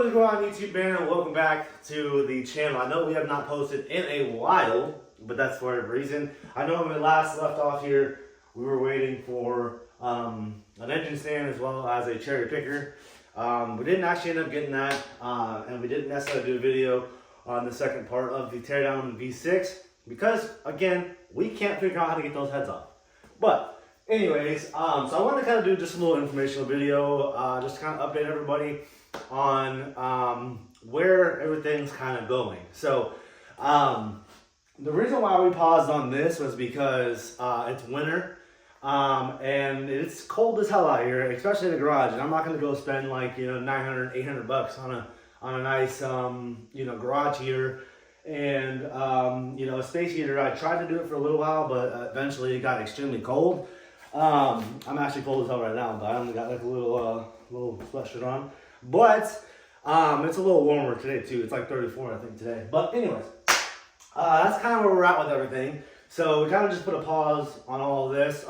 What is going on, YouTube man? Welcome back to the channel. I know we have not posted in a while, but that's for a reason. I know when we last left off here, we were waiting for an engine stand as well as a cherry picker. We didn't actually end up getting that, and we didn't necessarily do a video on the second part of the teardown V6 because, again, we can't figure out how to get those heads off. But anyways, so I wanted to kind of do just a little informational video, just to kind of update everybody on where everything's kind of going. So the reason why we paused on this was because it's winter and it's cold as hell out here, especially in the garage. And I'm not going to go spend like, $900, $800 on a nice, garage heater and, a space heater. I tried to do it for a little while, but eventually it got extremely cold. I'm actually cold as hell right now, but I only got like a little sweatshirt on. But it's a little warmer today too. It's like 34, I think, today. But anyways, that's kind of where we're at with everything. So we kind of just put a pause on all of this.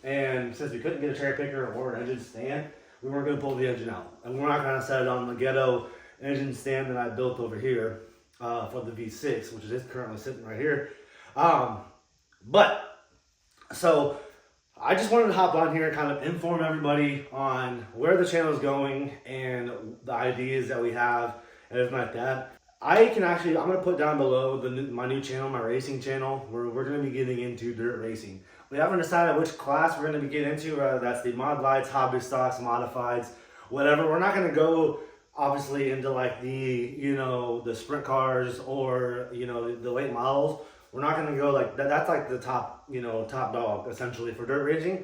And since we couldn't get a cherry picker or an engine stand, we weren't going to pull the engine out. And we're not going to set it on the ghetto engine stand that I built over here for the V6, which is currently sitting right here. So I just wanted to hop on here and kind of inform everybody on where the channel is going and the ideas that we have and everything like that. I'm going to put down below my new channel, my racing channel, where we're going to be getting into dirt racing. We haven't decided which class we're going to be getting into, whether that's the mod lights, hobby stocks, modifieds, whatever. We're not going to go obviously into like the sprint cars or, the late models. We're not going to go like that. That's like the top, top dog essentially for dirt racing.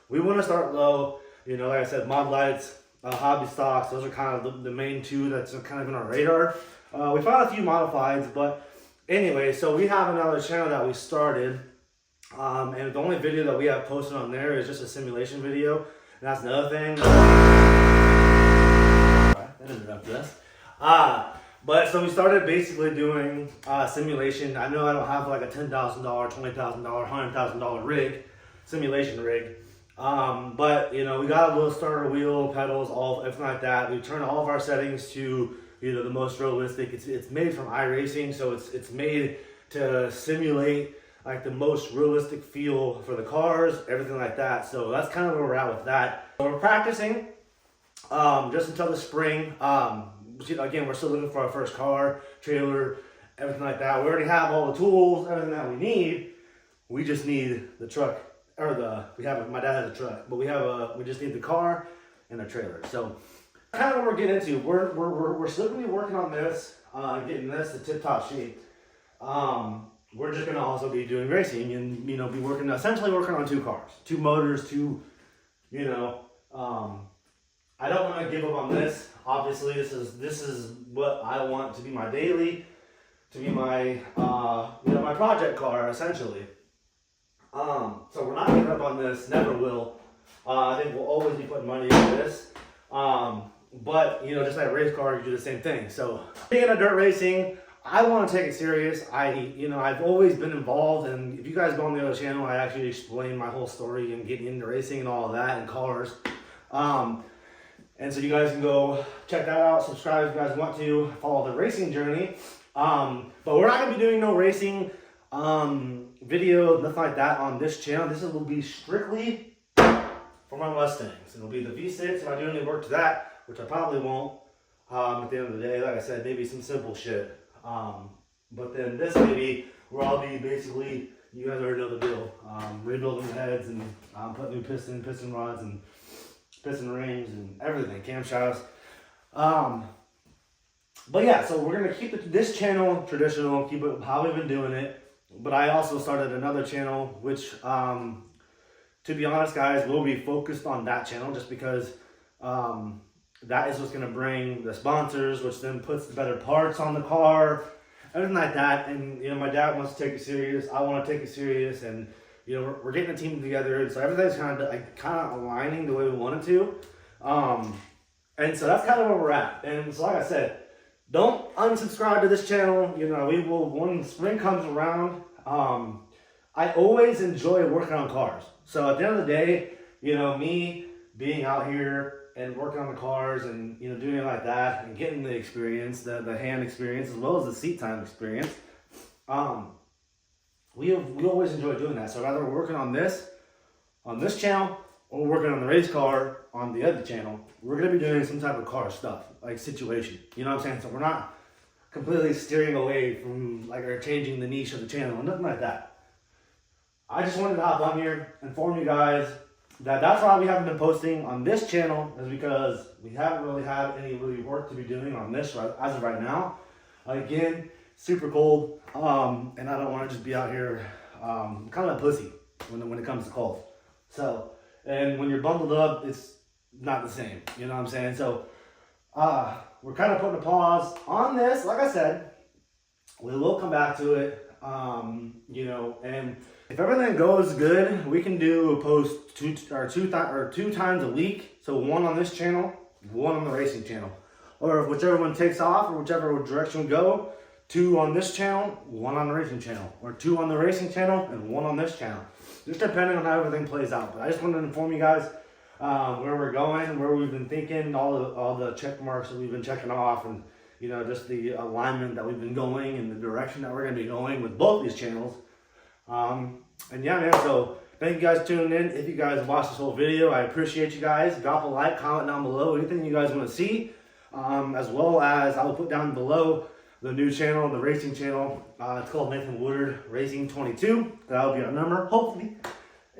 We want to start low, like I said, mod lights, hobby stocks. Those are kind of the main two that's kind of in our radar. We found a few modifieds, but anyway, so we have another channel that we started. And the only video that we have posted on there is just a simulation video. And that's another thing. Alright, that interrupted us. But so we started basically doing simulation. I know I don't have like a $10,000, $20,000, $100,000 rig, simulation rig. But we got a little starter wheel, pedals, everything like that. We turned all of our settings to the most realistic. It's made from iRacing, so it's made to simulate like the most realistic feel for the cars, everything like that. So that's kind of where we're at with that. So we're practicing just until the spring. Again, we're still looking for our first car, trailer, everything like that. We already have all the tools, everything that we need. We just need the truck, or my dad has a truck, but we just need the car and the trailer. So kind of what we're getting into. We're still gonna be working on this, getting this to tip-top shape. We're just gonna also be doing racing and be essentially working on two cars, two motors, I don't want to give up on this. Obviously, this is what I want to be my daily, to be my my project car essentially. So we're not giving up on this. Never will. I think we'll always be putting money into this. But just like race cars, you do the same thing. So being into dirt racing, I want to take it serious. I've always been involved, and if you guys go on the other channel, I actually explain my whole story and getting into racing and all of that and cars. And so you guys can go check that out, subscribe if you guys want to, follow the racing journey. But we're not going to be doing no racing video, nothing like that on this channel. This will be strictly for my Mustangs. It'll be the V6 if I do any work to that, which I probably won't at the end of the day. Like I said, maybe some simple shit. But then this baby, where I'll be basically, you guys already know the deal, rebuilding heads and putting new piston rods and piston rings and everything, camshafts. But yeah, so we're gonna keep this channel traditional, keep it how we've been doing it. But I also started another channel, which, to be honest, guys, will be focused on that channel just because that is what's gonna bring the sponsors, which then puts the better parts on the car, everything like that. And my dad wants to take it serious. I want to take it serious, and we're getting a team together, so everything's kind of aligning the way we want it to. And so that's kind of where we're at. And so like I said, don't unsubscribe to this channel. We will, when spring comes around, I always enjoy working on cars. So at the end of the day, me being out here and working on the cars and doing it like that and getting the experience, the hand experience as well as the seat time experience. We always enjoy doing that. So rather we're working on this channel or working on the race car on the other channel, we're gonna be doing some type of car stuff, like situation. You know what I'm saying? So we're not completely steering away from or changing the niche of the channel, nothing like that. I just wanted to hop on here, inform you guys that's why we haven't been posting on this channel, is because we haven't really had any work to be doing on this as of right now. Again, super cold, and I don't want to just be out here kind of a pussy when it comes to cold. So, and when you're bundled up, it's not the same. You know what I'm saying? So, we're kind of putting a pause on this. Like I said, we will come back to it. And if everything goes good, we can do a post two times a week. So one on this channel, one on the racing channel, or if whichever one takes off or whichever direction we go, 2 on this channel, 1 on the racing channel, or 2 on the racing channel and 1 on this channel. Just depending on how everything plays out. But I just wanted to inform you guys where we're going, where we've been thinking, all the check marks that we've been checking off, and just the alignment that we've been going and the direction that we're going to be going with both these channels. And yeah, man, so thank you guys for tuning in. If you guys watched this whole video, I appreciate you guys. Drop a like, comment down below, anything you guys want to see. As well as I'll put down below the new channel, the racing channel. It's called Nathan Woodard Racing 22. That'll be our number, hopefully.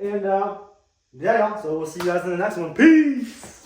And yeah, y'all, so we'll see you guys in the next one. Peace!